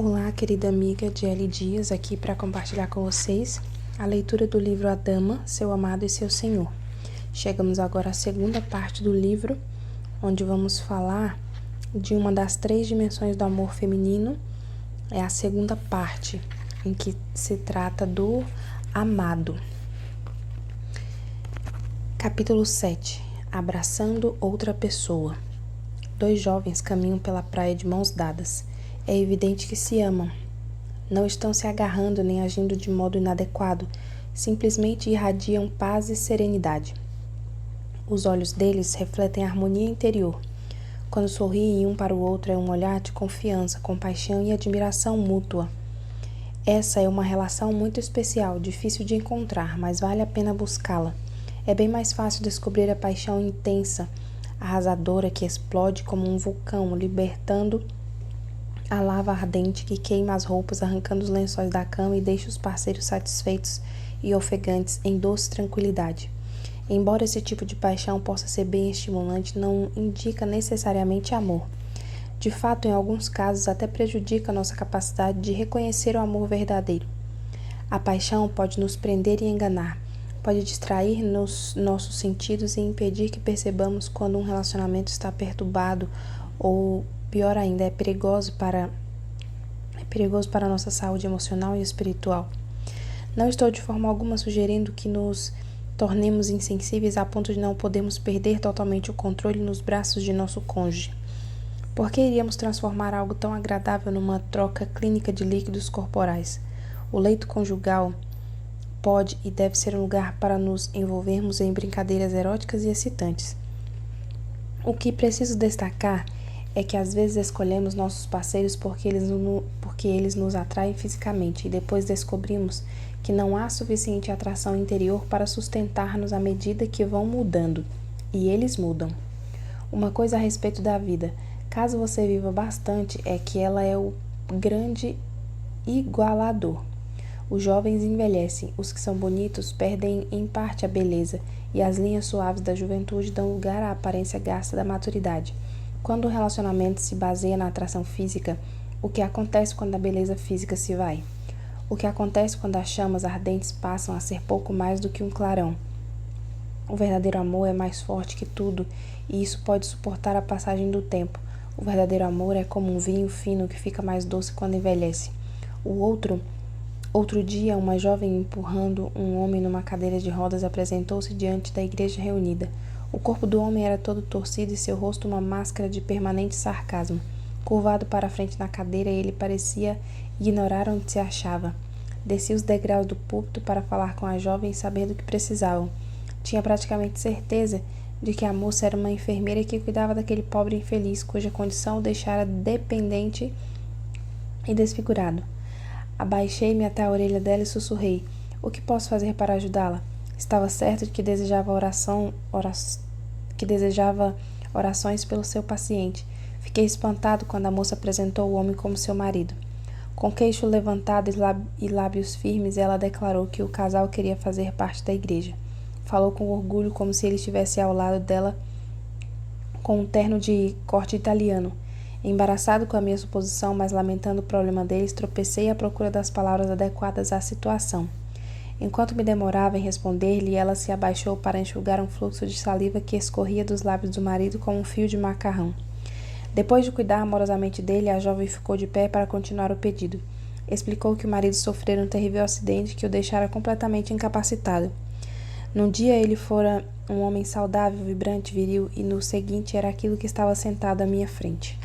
Olá, querida amiga Jelly Dias, aqui para compartilhar com vocês a leitura do livro A Dama, Seu Amado e Seu Senhor. Chegamos agora à segunda parte do livro, onde vamos falar de uma das 3 dimensões do amor feminino. É a segunda parte, em que se trata do amado. Capítulo 7. Abraçando outra pessoa. 2 jovens caminham pela praia de mãos dadas. É evidente que se amam. Não estão se agarrando nem agindo de modo inadequado, simplesmente irradiam paz e serenidade. Os olhos deles refletem a harmonia interior. Quando sorriem um para o outro é um olhar de confiança, compaixão e admiração mútua. Essa é uma relação muito especial, difícil de encontrar, mas vale a pena buscá-la. É bem mais fácil descobrir a paixão intensa, arrasadora que explode como um vulcão, libertando a lava ardente que queima as roupas, arrancando os lençóis da cama e deixa os parceiros satisfeitos e ofegantes em doce tranquilidade. Embora esse tipo de paixão possa ser bem estimulante, não indica necessariamente amor. De fato, em alguns casos, até prejudica a nossa capacidade de reconhecer o amor verdadeiro. A paixão pode nos prender e enganar, pode distrair nos nossos sentidos e impedir que percebamos quando um relacionamento está perturbado ou, pior ainda, é perigoso para a nossa saúde emocional e espiritual. Não estou de forma alguma sugerindo que nos tornemos insensíveis a ponto de não podermos perder totalmente o controle nos braços de nosso cônjuge. Por que iríamos transformar algo tão agradável numa troca clínica de líquidos corporais? O leito conjugal pode e deve ser um lugar para nos envolvermos em brincadeiras eróticas e excitantes. O que preciso destacar é que às vezes escolhemos nossos parceiros porque eles nos atraem fisicamente e depois descobrimos que não há suficiente atração interior para sustentar-nos à medida que vão mudando. E eles mudam. Uma coisa a respeito da vida, caso você viva bastante, é que ela é o grande igualador. Os jovens envelhecem, os que são bonitos perdem em parte a beleza, e as linhas suaves da juventude dão lugar à aparência gasta da maturidade. Quando o relacionamento se baseia na atração física, o que acontece quando a beleza física se vai? O que acontece quando as chamas ardentes passam a ser pouco mais do que um clarão? O verdadeiro amor é mais forte que tudo, e isso pode suportar a passagem do tempo. O verdadeiro amor é como um vinho fino que fica mais doce quando envelhece. Outro dia, uma jovem empurrando um homem numa cadeira de rodas apresentou-se diante da igreja reunida. O corpo do homem era todo torcido e seu rosto uma máscara de permanente sarcasmo. Curvado para a frente na cadeira, ele parecia ignorar onde se achava. Descia os degraus do púlpito para falar com a jovem e saber do que precisavam. Tinha praticamente certeza de que a moça era uma enfermeira que cuidava daquele pobre infeliz, cuja condição o deixara dependente e desfigurado. Abaixei-me até a orelha dela e sussurrei: "O que posso fazer para ajudá-la?" Estava certo de que desejava orações pelo seu paciente. Fiquei espantado quando a moça apresentou o homem como seu marido. Com queixo levantado e lábios firmes, ela declarou que o casal queria fazer parte da igreja. Falou com orgulho, como se ele estivesse ao lado dela com um terno de corte italiano. Embaraçado com a minha suposição, mas lamentando o problema deles, tropecei à procura das palavras adequadas à situação. Enquanto me demorava em responder-lhe, ela se abaixou para enxugar um fluxo de saliva que escorria dos lábios do marido como um fio de macarrão. Depois de cuidar amorosamente dele, a jovem ficou de pé para continuar o pedido. Explicou que o marido sofrera um terrível acidente que o deixara completamente incapacitado. Num dia ele fora um homem saudável, vibrante, viril, e no seguinte era aquilo que estava sentado à minha frente.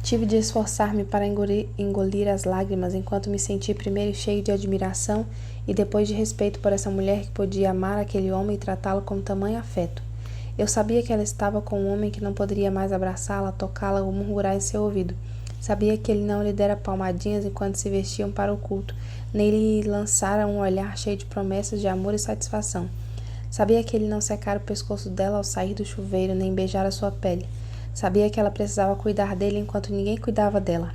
Tive de esforçar-me para engolir as lágrimas enquanto me senti primeiro cheio de admiração e depois de respeito por essa mulher que podia amar aquele homem e tratá-lo com tamanho afeto. Eu sabia que ela estava com um homem que não poderia mais abraçá-la, tocá-la ou murmurar em seu ouvido. Sabia que ele não lhe dera palmadinhas enquanto se vestiam para o culto, nem lhe lançara um olhar cheio de promessas de amor e satisfação. Sabia que ele não secara o pescoço dela ao sair do chuveiro, nem beijara sua pele. Sabia que ela precisava cuidar dele enquanto ninguém cuidava dela.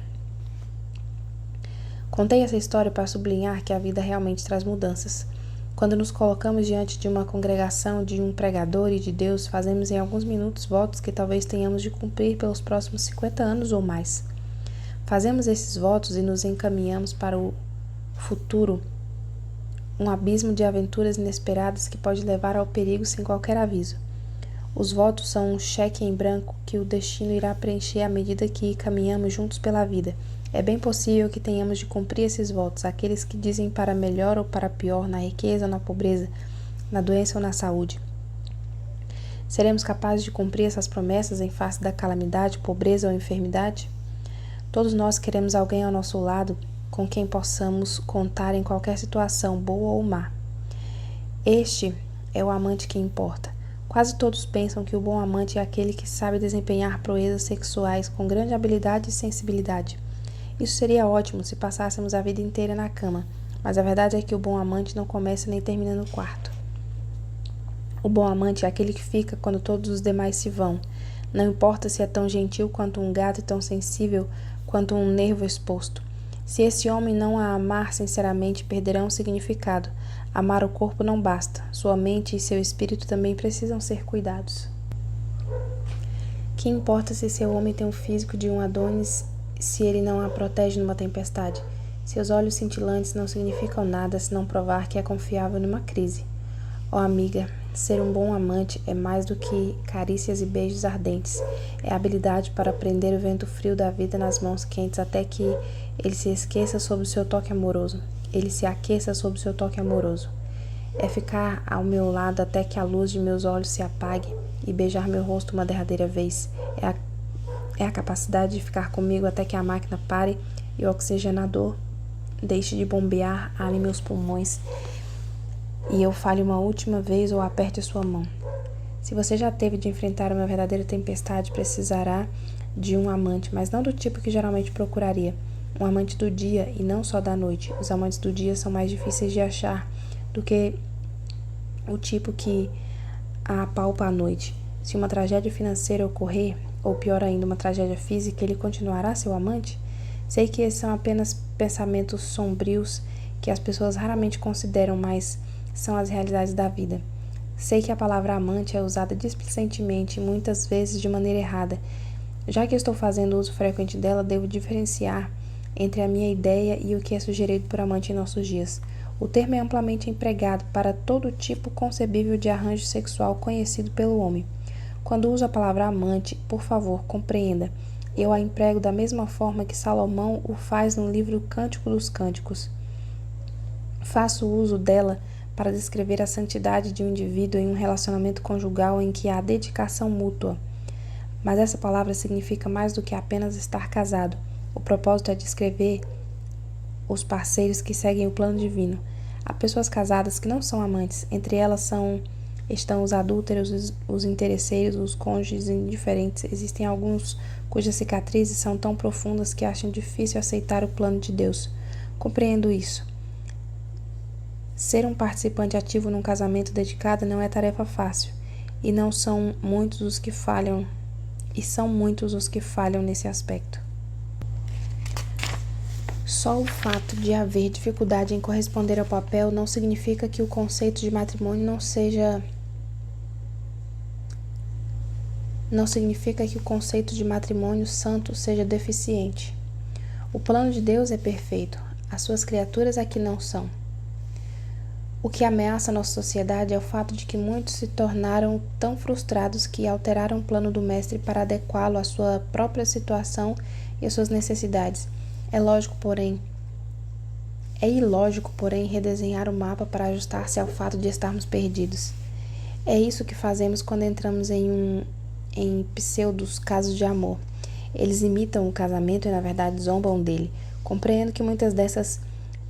Contei essa história para sublinhar que a vida realmente traz mudanças. Quando nos colocamos diante de uma congregação, de um pregador e de Deus, fazemos em alguns minutos votos que talvez tenhamos de cumprir pelos próximos 50 anos ou mais. Fazemos esses votos e nos encaminhamos para o futuro, um abismo de aventuras inesperadas que pode levar ao perigo sem qualquer aviso. Os votos são um cheque em branco que o destino irá preencher à medida que caminhamos juntos pela vida. É bem possível que tenhamos de cumprir esses votos, aqueles que dizem para melhor ou para pior, na riqueza ou na pobreza, na doença ou na saúde. Seremos capazes de cumprir essas promessas em face da calamidade, pobreza ou enfermidade? Todos nós queremos alguém ao nosso lado com quem possamos contar em qualquer situação, boa ou má. Este é o amante que importa. Quase todos pensam que o bom amante é aquele que sabe desempenhar proezas sexuais com grande habilidade e sensibilidade. Isso seria ótimo se passássemos a vida inteira na cama, mas a verdade é que o bom amante não começa nem termina no quarto. O bom amante é aquele que fica quando todos os demais se vão. Não importa se é tão gentil quanto um gato e tão sensível quanto um nervo exposto. Se esse homem não a amar sinceramente, perderá o significado. Amar o corpo não basta. Sua mente e seu espírito também precisam ser cuidados. Que importa se seu homem tem o físico de um Adonis, se ele não a protege numa tempestade? Seus olhos cintilantes não significam nada se não provar que é confiável numa crise. Ó amiga, ser um bom amante é mais do que carícias e beijos ardentes. É a habilidade para prender o vento frio da vida nas mãos quentes até que ele se esqueça sob o seu toque amoroso. Ele se aqueça sob o seu toque amoroso. É ficar ao meu lado até que a luz de meus olhos se apague e beijar meu rosto uma derradeira vez. É a capacidade de ficar comigo até que a máquina pare e o oxigenador deixe de bombear ar em meus pulmões e eu fale uma última vez ou aperte a sua mão. Se você já teve de enfrentar uma verdadeira tempestade, precisará de um amante, mas não do tipo que geralmente procuraria. Um amante do dia e não só da noite. Os amantes do dia são mais difíceis de achar do que o tipo que a apalpa à noite. Se uma tragédia financeira ocorrer, ou pior ainda, uma tragédia física, ele continuará seu amante? Sei que esses são apenas pensamentos sombrios que as pessoas raramente consideram, mas são as realidades da vida. Sei que a palavra amante é usada displicentemente e muitas vezes de maneira errada. Já que estou fazendo uso frequente dela, devo diferenciar entre a minha ideia e o que é sugerido por amante em nossos dias. O termo é amplamente empregado para todo tipo concebível de arranjo sexual conhecido pelo homem. Quando uso a palavra amante, por favor, compreenda. Eu a emprego da mesma forma que Salomão o faz no livro Cântico dos Cânticos. Faço uso dela para descrever a santidade de um indivíduo em um relacionamento conjugal em que há dedicação mútua. Mas essa palavra significa mais do que apenas estar casado. O propósito é descrever os parceiros que seguem o plano divino. Há pessoas casadas que não são amantes. Entre elas estão os adúlteros, os interesseiros, os cônjuges indiferentes. Existem alguns cujas cicatrizes são tão profundas que acham difícil aceitar o plano de Deus. Compreendo isso. Ser um participante ativo num casamento dedicado não é tarefa fácil, e são muitos os que falham nesse aspecto. Só o fato de haver dificuldade em corresponder ao papel não significa que o conceito de matrimônio não significa que o conceito de matrimônio santo seja deficiente. O plano de Deus é perfeito, as suas criaturas é que não são. O que ameaça nossa sociedade é o fato de que muitos se tornaram tão frustrados que alteraram o plano do mestre para adequá-lo à sua própria situação e às suas necessidades. É ilógico, porém, redesenhar o mapa para ajustar-se ao fato de estarmos perdidos. É isso que fazemos quando entramos em pseudos casos de amor. Eles imitam o casamento e, na verdade, zombam dele. Compreendo que muitas dessas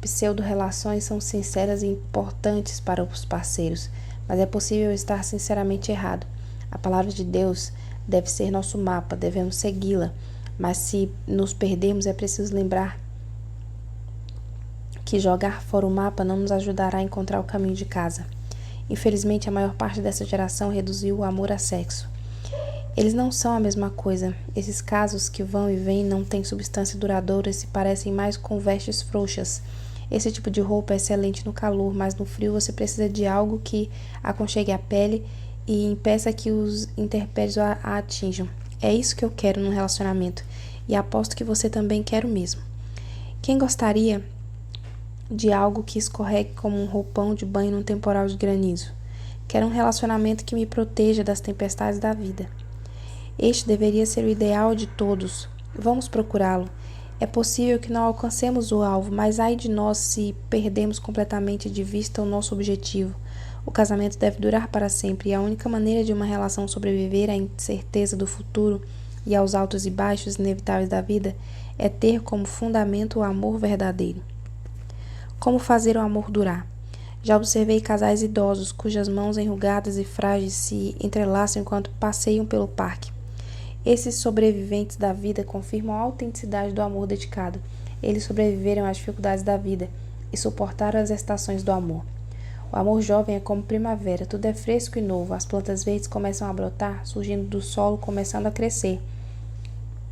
pseudo-relações são sinceras e importantes para os parceiros, mas é possível estar sinceramente errado. A palavra de Deus deve ser nosso mapa, devemos segui-la, mas se nos perdermos é preciso lembrar que jogar fora o mapa não nos ajudará a encontrar o caminho de casa. Infelizmente, a maior parte dessa geração reduziu o amor a sexo. Eles não são a mesma coisa. Esses casos que vão e vêm não têm substância duradoura e se parecem mais com vestes frouxas. Esse tipo de roupa é excelente no calor, mas no frio você precisa de algo que aconchegue a pele e impeça que os intempéries a atinjam. É isso que eu quero num relacionamento. e aposto que você também quer o mesmo. Quem gostaria de algo que escorregue como um roupão de banho num temporal de granizo? Quero um relacionamento que me proteja das tempestades da vida. Este deveria ser o ideal de todos. Vamos procurá-lo. É possível que não alcancemos o alvo, mas ai de nós se perdemos completamente de vista o nosso objetivo. O casamento deve durar para sempre, e a única maneira de uma relação sobreviver à incerteza do futuro e aos altos e baixos inevitáveis da vida é ter como fundamento o amor verdadeiro. Como fazer o amor durar? Já observei casais idosos cujas mãos enrugadas e frágeis se entrelaçam enquanto passeiam pelo parque. Esses sobreviventes da vida confirmam a autenticidade do amor dedicado. Eles sobreviveram às dificuldades da vida e suportaram as estações do amor. O amor jovem é como primavera, tudo é fresco e novo, as plantas verdes começam a brotar, surgindo do solo, começando a crescer.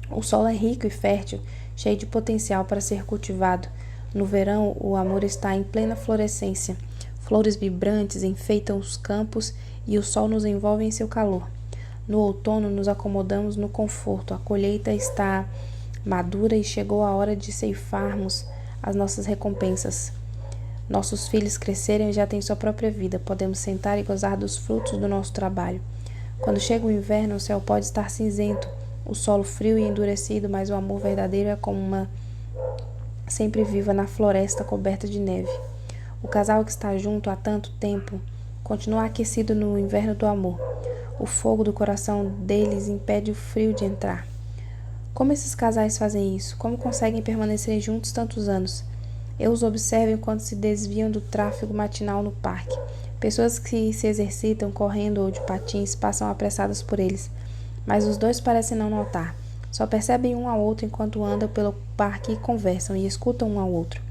O solo é rico e fértil, cheio de potencial para ser cultivado. No verão, o amor está em plena florescência. Flores vibrantes enfeitam os campos e o sol nos envolve em seu calor. No outono, nos acomodamos no conforto. A colheita está madura e chegou a hora de ceifarmos as nossas recompensas. Nossos filhos cresceram e já têm sua própria vida. Podemos sentar e gozar dos frutos do nosso trabalho. Quando chega o inverno, o céu pode estar cinzento, o solo frio e endurecido, mas o amor verdadeiro é como uma sempre viva na floresta coberta de neve. O casal que está junto há tanto tempo continua aquecido no inverno do amor. O fogo do coração deles impede o frio de entrar. Como esses casais fazem isso? Como conseguem permanecer juntos tantos anos? Eu os observo enquanto se desviam do tráfego matinal no parque. Pessoas que se exercitam correndo ou de patins passam apressadas por eles, mas os dois parecem não notar. Só percebem um ao outro enquanto andam pelo parque e conversam e escutam um ao outro.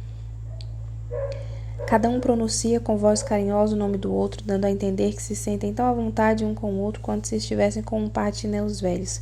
Cada um pronuncia com voz carinhosa o nome do outro, dando a entender que se sentem tão à vontade um com o outro quanto se estivessem com um par de chinelos velhos.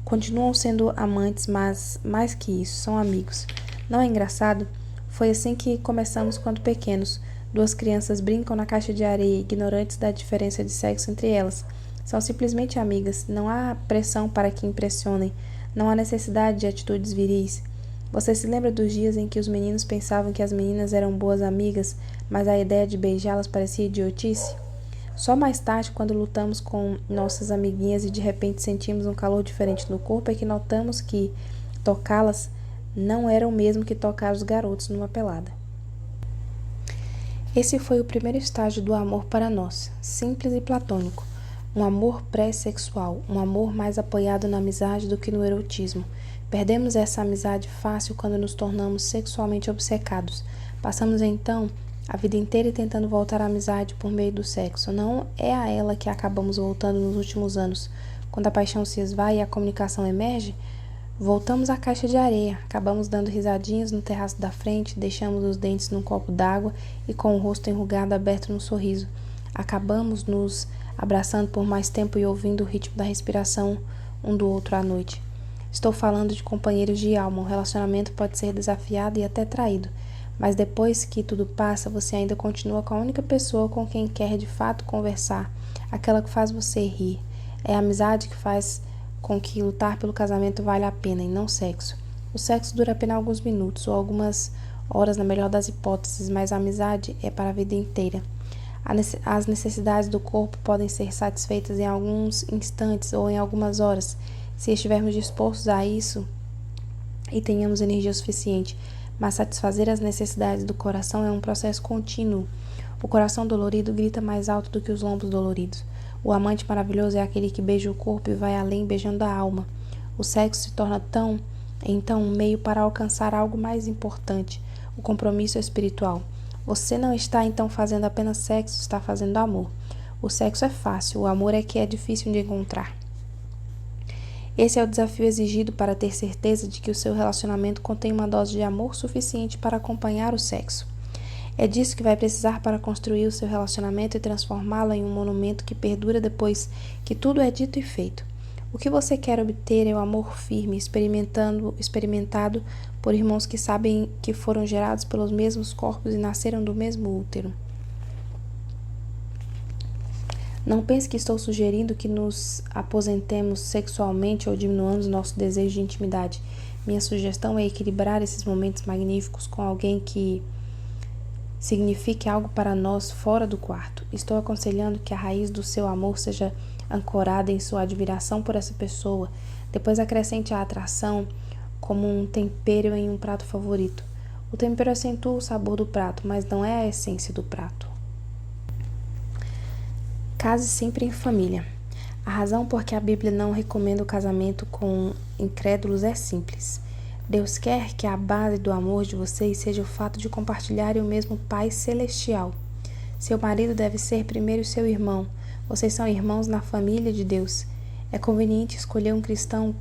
Continuam sendo amantes, mas mais que isso, são amigos. Não é engraçado? Foi assim que começamos quando pequenos. Duas crianças brincam na caixa de areia, ignorantes da diferença de sexo entre elas. São simplesmente amigas. Não há pressão para que impressionem. Não há necessidade de atitudes viris. Você se lembra dos dias em que os meninos pensavam que as meninas eram boas amigas, mas a ideia de beijá-las parecia idiotice? Só mais tarde, quando lutamos com nossas amiguinhas e de repente sentimos um calor diferente no corpo, é que notamos que tocá-las não era o mesmo que tocar os garotos numa pelada. Esse foi o primeiro estágio do amor para nós, simples e platônico. Um amor pré-sexual, um amor mais apoiado na amizade do que no erotismo. Perdemos essa amizade fácil quando nos tornamos sexualmente obcecados. Passamos então a vida inteira tentando voltar à amizade por meio do sexo. Não é a ela que acabamos voltando nos últimos anos. Quando a paixão se esvai e a comunicação emerge, voltamos à caixa de areia, acabamos dando risadinhas no terraço da frente, deixamos os dentes num copo d'água e com o rosto enrugado aberto num sorriso. Acabamos nos abraçando por mais tempo e ouvindo o ritmo da respiração um do outro à noite. Estou falando de companheiros de alma. Um relacionamento pode ser desafiado e até traído, mas depois que tudo passa, você ainda continua com a única pessoa com quem quer de fato conversar, aquela que faz você rir. É a amizade que faz com que lutar pelo casamento vale a pena e não sexo. O sexo dura apenas alguns minutos ou algumas horas na melhor das hipóteses, mas a amizade é para a vida inteira. As necessidades do corpo podem ser satisfeitas em alguns instantes ou em algumas horas, se estivermos dispostos a isso e tenhamos energia suficiente, mas satisfazer as necessidades do coração é um processo contínuo. O coração dolorido grita mais alto do que os lombos doloridos. O amante maravilhoso é aquele que beija o corpo e vai além beijando a alma. O sexo se torna então um meio para alcançar algo mais importante, o compromisso espiritual. Você não está então fazendo apenas sexo, está fazendo amor. O sexo é fácil, o amor é que é difícil de encontrar. Esse é o desafio exigido para ter certeza de que o seu relacionamento contém uma dose de amor suficiente para acompanhar o sexo. É disso que vai precisar para construir o seu relacionamento e transformá-lo em um monumento que perdura depois que tudo é dito e feito. O que você quer obter é o amor firme, experimentado por irmãos que sabem que foram gerados pelos mesmos corpos e nasceram do mesmo útero. Não pense que estou sugerindo que nos aposentemos sexualmente ou diminuamos nosso desejo de intimidade. Minha sugestão é equilibrar esses momentos magníficos com alguém que signifique algo para nós fora do quarto. Estou aconselhando que a raiz do seu amor seja ancorada em sua admiração por essa pessoa. Depois acrescente a atração como um tempero em um prato favorito. O tempero acentua o sabor do prato, mas não é a essência do prato. Case sempre em família. A razão por que a Bíblia não recomenda o casamento com incrédulos é simples. Deus quer que a base do amor de vocês seja o fato de compartilharem o mesmo Pai Celestial. Seu marido deve ser primeiro seu irmão. Vocês são irmãos na família de Deus. É conveniente escolher um cristão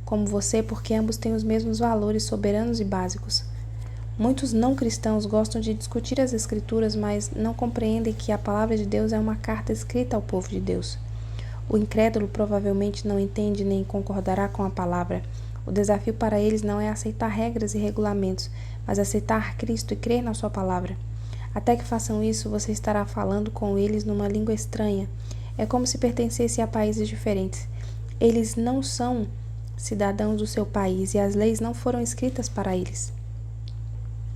como você porque ambos têm os mesmos valores soberanos e básicos. Muitos não cristãos gostam de discutir as Escrituras, mas não compreendem que a palavra de Deus é uma carta escrita ao povo de Deus. O incrédulo provavelmente não entende nem concordará com a palavra. O desafio para eles não é aceitar regras e regulamentos, mas aceitar Cristo e crer na sua palavra. Até que façam isso, você estará falando com eles numa língua estranha. É como se pertencesse a países diferentes. Eles não são cidadãos do seu país e as leis não foram escritas para eles.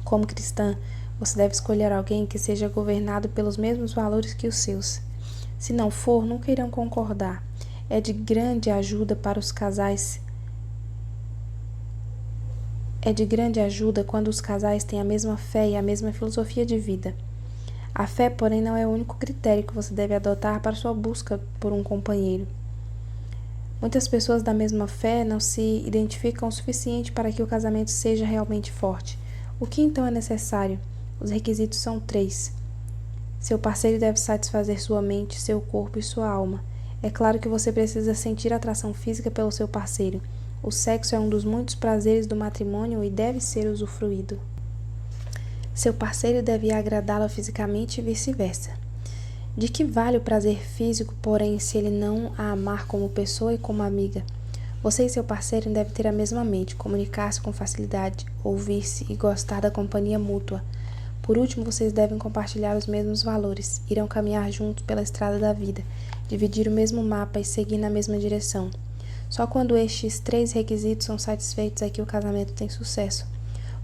Como cristã, você deve escolher alguém que seja governado pelos mesmos valores que os seus. Se não for, nunca irão concordar. É de grande ajuda para os casais. É de grande ajuda quando os casais têm a mesma fé e a mesma filosofia de vida. A fé, porém, não é o único critério que você deve adotar para sua busca por um companheiro. Muitas pessoas da mesma fé não se identificam o suficiente para que o casamento seja realmente forte. O que então é necessário? Os requisitos são 3. Seu parceiro deve satisfazer sua mente, seu corpo e sua alma. É claro que você precisa sentir atração física pelo seu parceiro. O sexo é um dos muitos prazeres do matrimônio e deve ser usufruído. Seu parceiro deve agradá-lo fisicamente e vice-versa. De que vale o prazer físico, porém, se ele não a amar como pessoa e como amiga? Você e seu parceiro devem ter a mesma mente, comunicar-se com facilidade, ouvir-se e gostar da companhia mútua. Por último, vocês devem compartilhar os mesmos valores, irão caminhar juntos pela estrada da vida, dividir o mesmo mapa e seguir na mesma direção. Só quando estes 3 requisitos são satisfeitos é que o casamento tem sucesso.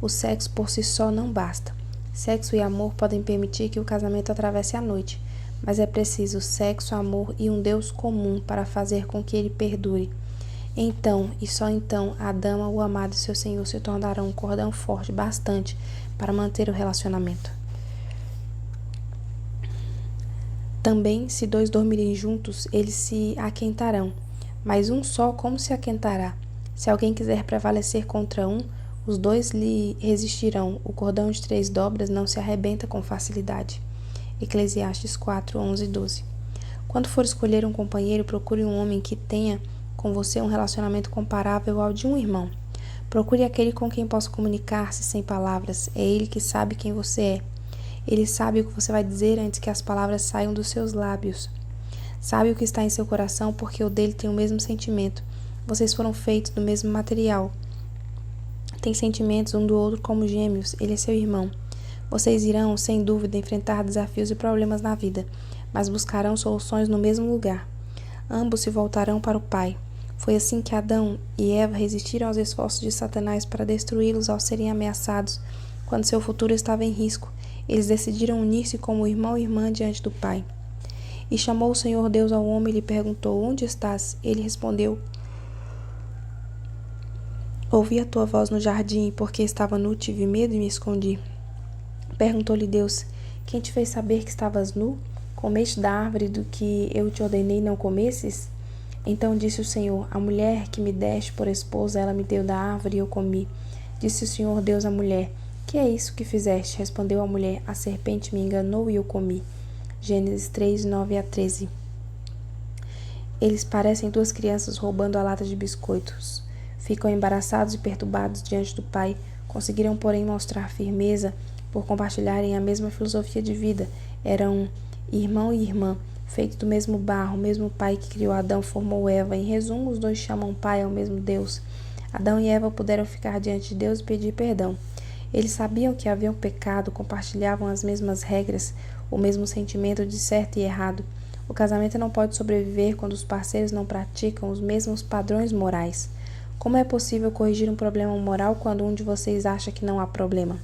O sexo por si só não basta. Sexo e amor podem permitir que o casamento atravesse a noite, mas é preciso sexo, amor e um Deus comum para fazer com que ele perdure. Então, e só então, a dama, o amado e seu senhor se tornarão um cordão forte bastante para manter o relacionamento. Também, se 2 dormirem juntos, eles se aquentarão. Mas um só como se aquentará? Se alguém quiser prevalecer contra um, os 2 lhe resistirão. O cordão de 3 dobras não se arrebenta com facilidade. Eclesiastes 4, 11 e 12. Quando for escolher um companheiro, procure um homem que tenha com você um relacionamento comparável ao de um irmão. Procure aquele com quem possa comunicar-se sem palavras. É ele que sabe quem você é. Ele sabe o que você vai dizer antes que as palavras saiam dos seus lábios. Sabe o que está em seu coração porque o dele tem o mesmo sentimento. Vocês foram feitos do mesmo material. Têm sentimentos um do outro como gêmeos. Ele é seu irmão. Vocês irão, sem dúvida, enfrentar desafios e problemas na vida, mas buscarão soluções no mesmo lugar. Ambos se voltarão para o Pai. Foi assim que Adão e Eva resistiram aos esforços de Satanás para destruí-los ao serem ameaçados, quando seu futuro estava em risco. Eles decidiram unir-se como irmão e irmã diante do Pai. E chamou o Senhor Deus ao homem e lhe perguntou: Onde estás? Ele respondeu: Ouvi a tua voz no jardim, porque estava nu, tive medo e me escondi. Perguntou-lhe Deus: Quem te fez saber que estavas nu? Comeste da árvore do que eu te ordenei não comesses? Então disse o Senhor: A mulher que me deste por esposa, ela me deu da árvore e eu comi. Disse o Senhor Deus à mulher: Que é isso que fizeste? Respondeu a mulher: A serpente me enganou e eu comi. Gênesis 3, 9 a 13. Eles parecem 2 crianças roubando a lata de biscoitos. Ficam embaraçados e perturbados diante do Pai. Conseguiram, porém, mostrar firmeza por compartilharem a mesma filosofia de vida. Eram irmão e irmã, feitos do mesmo barro. O mesmo Pai que criou Adão formou Eva. Em resumo, os 2 chamam Pai ao mesmo Deus. Adão e Eva puderam ficar diante de Deus e pedir perdão. Eles sabiam que haviam pecado, compartilhavam as mesmas regras, o mesmo sentimento de certo e errado. O casamento não pode sobreviver quando os parceiros não praticam os mesmos padrões morais. Como é possível corrigir um problema moral quando um de vocês acha que não há problema?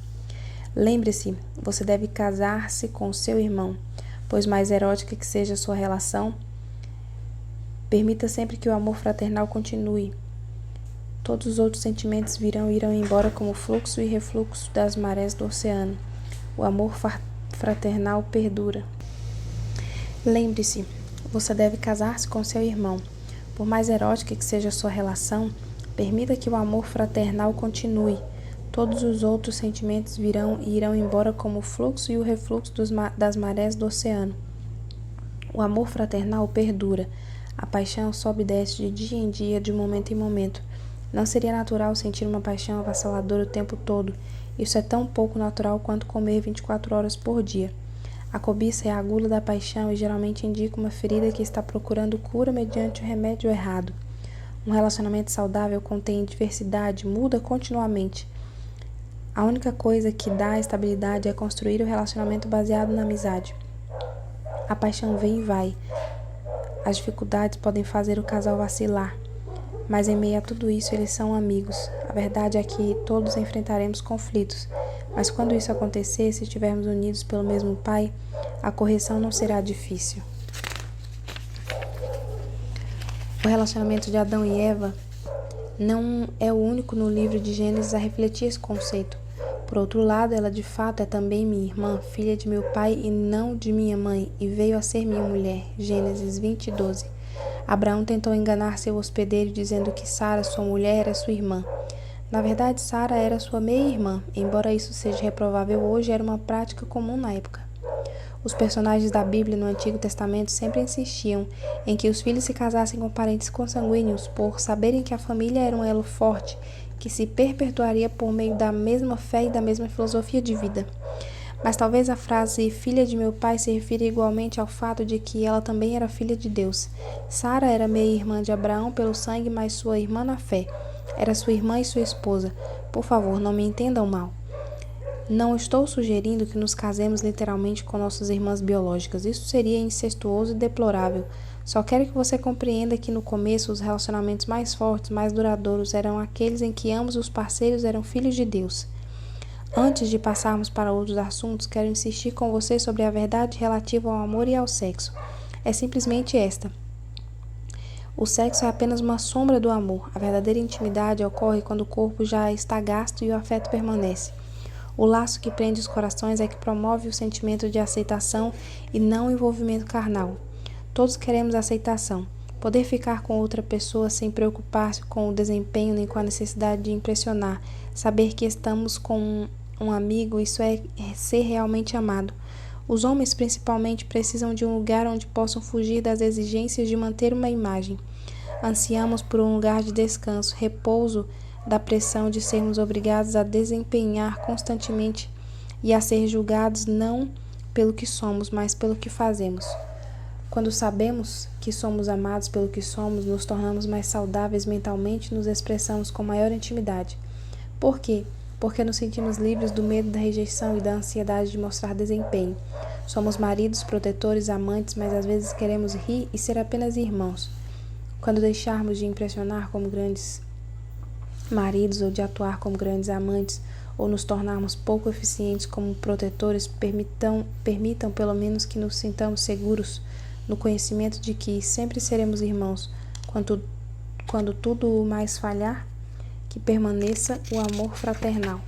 Lembre-se, você deve casar-se com seu irmão, pois mais erótica que seja a sua relação, permita sempre que o amor fraternal continue. Todos os outros sentimentos virão e irão embora como fluxo e refluxo das marés do oceano. O amor fraternal perdura. Lembre-se, você deve casar-se com seu irmão. Por mais erótica que seja a sua relação, permita que o amor fraternal continue. Todos os outros sentimentos virão e irão embora como o fluxo e o refluxo das marés do oceano. O amor fraternal perdura. A paixão sobe e desce de dia em dia, de momento em momento. Não seria natural sentir uma paixão avassaladora o tempo todo. Isso é tão pouco natural quanto comer 24 horas por dia. A cobiça é a agulha da paixão e geralmente indica uma ferida que está procurando cura mediante o remédio errado. Um relacionamento saudável contém diversidade, muda continuamente. A única coisa que dá estabilidade é construir o relacionamento baseado na amizade. A paixão vem e vai. As dificuldades podem fazer o casal vacilar. Mas em meio a tudo isso, eles são amigos. A verdade é que todos enfrentaremos conflitos. Mas quando isso acontecer, se estivermos unidos pelo mesmo Pai, a correção não será difícil. O relacionamento de Adão e Eva não é o único no livro de Gênesis a refletir esse conceito. Por outro lado, ela de fato é também minha irmã, filha de meu pai e não de minha mãe, e veio a ser minha mulher. Gênesis 20:12. Abraão tentou enganar seu hospedeiro dizendo que Sara, sua mulher, era sua irmã. Na verdade, Sara era sua meia-irmã, embora isso seja reprovável hoje, era uma prática comum na época. Os personagens da Bíblia no Antigo Testamento sempre insistiam em que os filhos se casassem com parentes consanguíneos por saberem que a família era um elo forte que se perpetuaria por meio da mesma fé e da mesma filosofia de vida. Mas talvez a frase filha de meu pai se refira igualmente ao fato de que ela também era filha de Deus. Sara era meia-irmã de Abraão pelo sangue, mas sua irmã na fé. Era sua irmã e sua esposa. Por favor, não me entendam mal. Não estou sugerindo que nos casemos literalmente com nossas irmãs biológicas. Isso seria incestuoso e deplorável. Só quero que você compreenda que no começo os relacionamentos mais fortes, mais duradouros eram aqueles em que ambos os parceiros eram filhos de Deus. Antes de passarmos para outros assuntos, quero insistir com você sobre a verdade relativa ao amor e ao sexo. É simplesmente esta. O sexo é apenas uma sombra do amor. A verdadeira intimidade ocorre quando o corpo já está gasto e o afeto permanece. O laço que prende os corações é que promove o sentimento de aceitação e não o envolvimento carnal. Todos queremos aceitação. Poder ficar com outra pessoa sem preocupar-se com o desempenho nem com a necessidade de impressionar. Saber que estamos com um amigo, isso é ser realmente amado. Os homens principalmente precisam de um lugar onde possam fugir das exigências de manter uma imagem. Ansiamos por um lugar de descanso, repouso da pressão de sermos obrigados a desempenhar constantemente e a ser julgados não pelo que somos, mas pelo que fazemos. Quando sabemos que somos amados pelo que somos, nos tornamos mais saudáveis mentalmente e nos expressamos com maior intimidade. Por quê? Porque nos sentimos livres do medo da rejeição e da ansiedade de mostrar desempenho. Somos maridos, protetores, amantes, mas às vezes queremos rir e ser apenas irmãos. Quando deixarmos de impressionar como grandes maridos ou de atuar como grandes amantes, ou nos tornarmos pouco eficientes como protetores, permitam pelo menos que nos sintamos seguros no conhecimento de que sempre seremos irmãos. Quando tudo mais falhar, que permaneça o amor fraternal.